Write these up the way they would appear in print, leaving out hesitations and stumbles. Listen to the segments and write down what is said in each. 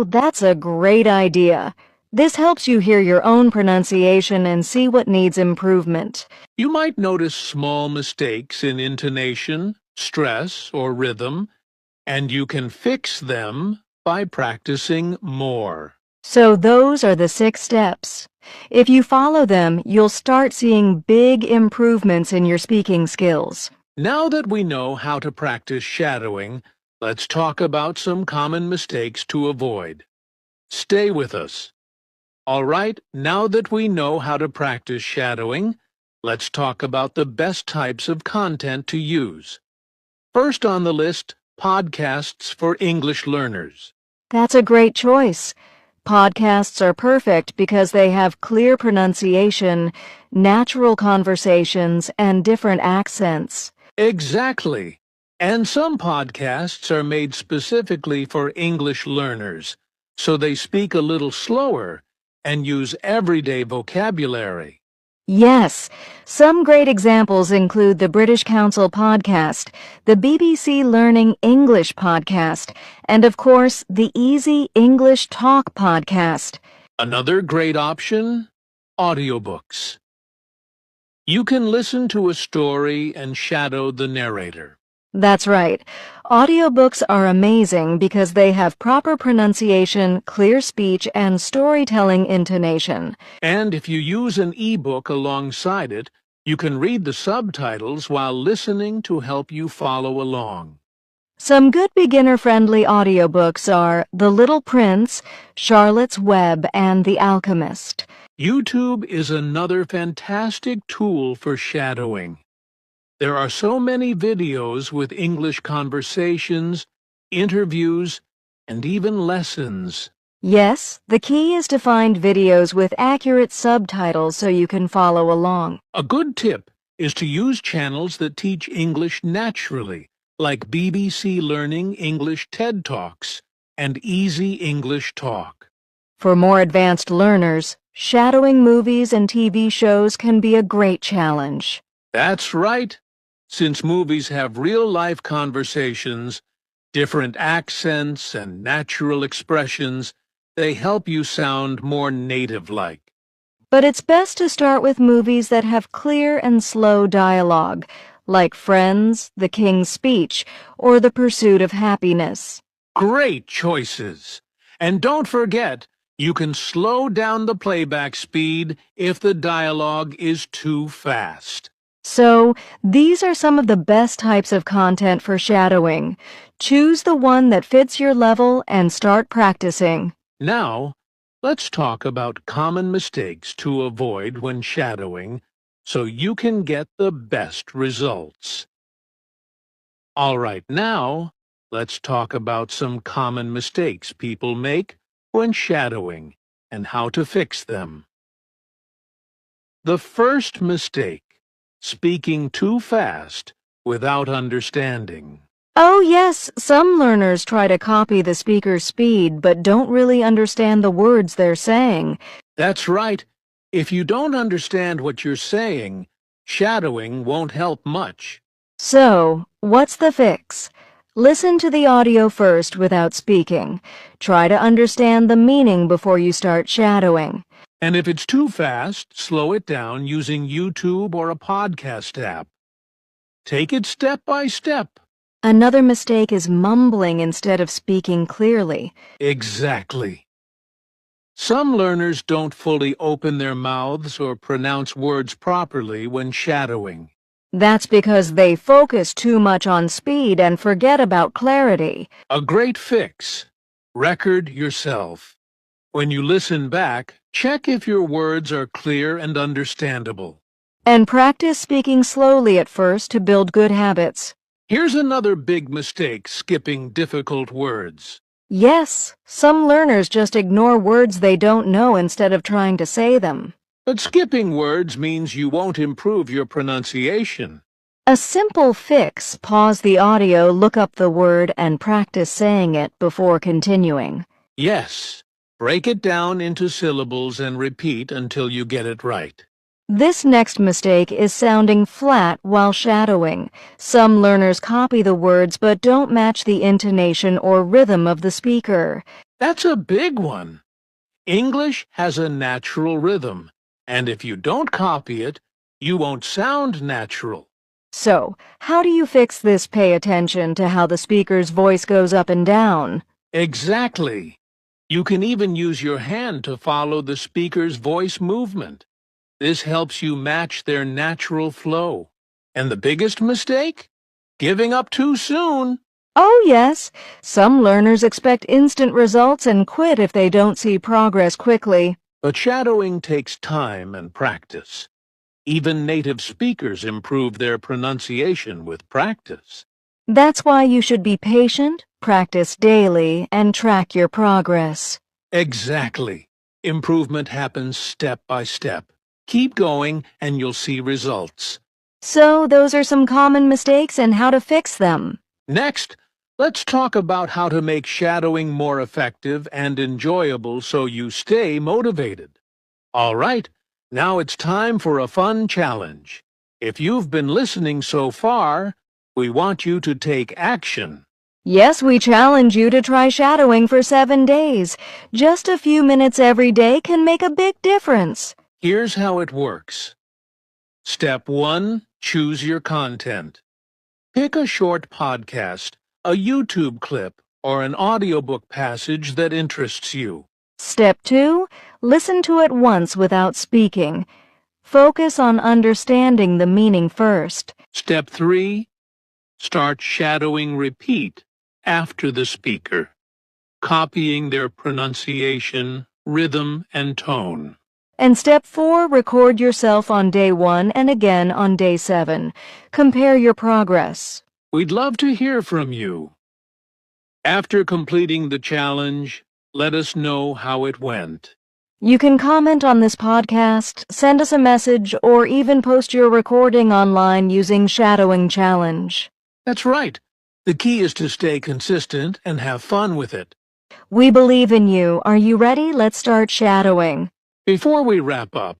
Oh, that's a great idea. This helps you hear your own pronunciation and see what needs improvement. You might notice small mistakes in intonation, stress, or rhythm, and you can fix them by practicing more. So those are the 6 steps. If you follow them, you'll start seeing big improvements in your speaking skills. Now that we know how to practice shadowing, let's talk about some common mistakes to avoid. Stay with us. All right, now that we know how to practice shadowing, let's talk about the best types of content to use. First on the list, podcasts for English learners. That's a great choice. Podcasts are perfect because they have clear pronunciation, natural conversations, and different accents. Exactly. And some podcasts are made specifically for English learners, so they speak a little slower and use everyday vocabulary. Yes, some great examples include the British Council podcast, the BBC Learning English podcast, and of course, the Easy English Talk podcast. Another great option, audiobooks. You can listen to a story and shadow the narrator. That's right. Audiobooks are amazing because they have proper pronunciation, clear speech, and storytelling intonation. And if you use an e-book alongside it, you can read the subtitles while listening to help you follow along. Some good beginner-friendly audiobooks are The Little Prince, Charlotte's Web, and The Alchemist. YouTube is another fantastic tool for shadowing. There are so many videos with English conversations, interviews, and even lessons. Yes, the key is to find videos with accurate subtitles so you can follow along. A good tip is to use channels that teach English naturally, like BBC Learning English TED Talks and Easy English Talk. For more advanced learners, shadowing movies and TV shows can be a great challenge. That's right. Since movies have real-life conversations, different accents, and natural expressions, they help you sound more native-like. But it's best to start with movies that have clear and slow dialogue, like Friends, The King's Speech, or The Pursuit of Happiness. Great choices! And don't forget, you can slow down the playback speed if the dialogue is too fast. So, these are some of the best types of content for shadowing. Choose the one that fits your level and start practicing. Now, let's talk about common mistakes to avoid when shadowing so you can get the best results. All right, now, let's talk about some common mistakes people make when shadowing and how to fix them. The first mistake: speaking too fast without understanding. Oh yes, some learners try to copy the speaker's speed but don't really understand the words they're saying. That's right. If you don't understand what you're saying, shadowing won't help much. So, what's the fix? Listen to the audio first without speaking. Try to understand the meaning before you start shadowing. And if it's too fast, slow it down using YouTube or a podcast app. Take it step by step. Another mistake is mumbling instead of speaking clearly. Exactly. Some learners don't fully open their mouths or pronounce words properly when shadowing. That's because they focus too much on speed and forget about clarity. A great fix: record yourself. When you listen back, check if your words are clear and understandable. And practice speaking slowly at first to build good habits. Here's another big mistake: skipping difficult words. Yes, some learners just ignore words they don't know instead of trying to say them. But skipping words means you won't improve your pronunciation. A simple fix: pause the audio, look up the word, and practice saying it before continuing. Yes, break it down into syllables and repeat until you get it right. This next mistake is sounding flat while shadowing. Some learners copy the words but don't match the intonation or rhythm of the speaker. That's a big one. English has a natural rhythm, and if you don't copy it, you won't sound natural. So, how do you fix this pay attention to how the speaker's voice goes up and down? Exactly. You can even use your hand to follow the speaker's voice movement. This helps you match their natural flow. And the biggest mistake? Giving up too soon. Oh, yes. Some learners expect instant results and quit if they don't see progress quickly. But shadowing takes time and practice. Even native speakers improve their pronunciation with practice. That's why you should be patient, practice daily, and track your progress. Exactly. Improvement happens step by step. Keep going and you'll see results. So, those are some common mistakes and how to fix them. Next, let's talk about how to make shadowing more effective and enjoyable so you stay motivated. All right, now it's time for a fun challenge. If you've been listening so far, we want you to take action. Yes, we challenge you to try shadowing for 7 days. Just a few minutes every day can make a big difference. Here's how it works. Step 1. Choose your content. Pick a short podcast, a YouTube clip, or an audiobook passage that interests you. Step 2. Listen to it once without speaking. Focus on understanding the meaning first. Step 3. Start shadowing repeat after the speaker, copying their pronunciation, rhythm, and tone. And step 4, record yourself on day 1 and again on day 7. Compare your progress. We'd love to hear from you. After completing the challenge, let us know how it went. You can comment on this podcast, send us a message, or even post your recording online using Shadowing Challenge. That's right. The key is to stay consistent and have fun with it. We believe in you. Are you ready? Let's start shadowing. Before we wrap up,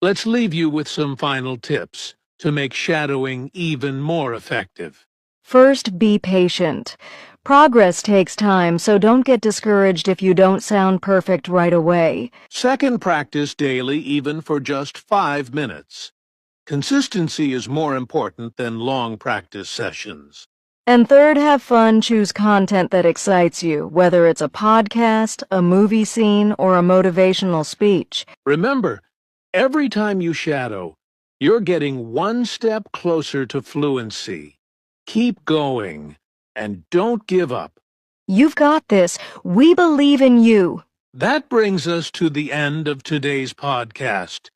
let's leave you with some final tips to make shadowing even more effective. First, be patient. Progress takes time, so don't get discouraged if you don't sound perfect right away. Second, practice daily, even for just 5 minutes. Consistency is more important than long practice sessions. And third, have fun. Choose content that excites you, whether it's a podcast, a movie scene, or a motivational speech. Remember, every time you shadow, you're getting one step closer to fluency. Keep going, and don't give up. You've got this. We believe in you. That brings us to the end of today's podcast.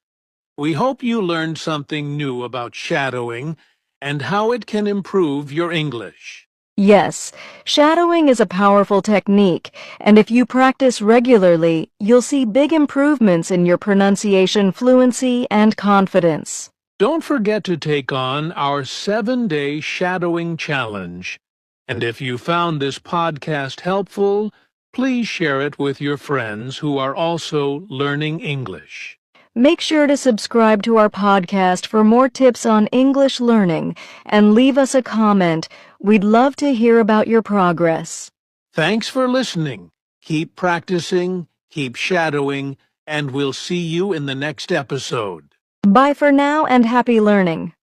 We hope you learned something new about shadowing and how it can improve your English. Yes, shadowing is a powerful technique, and if you practice regularly, you'll see big improvements in your pronunciation fluency and confidence. Don't forget to take on our 7-day shadowing challenge. And if you found this podcast helpful, please share it with your friends who are also learning English. Make sure to subscribe to our podcast for more tips on English learning and leave us a comment. We'd love to hear about your progress. Thanks for listening. Keep practicing, keep shadowing, and we'll see you in the next episode. Bye for now and happy learning.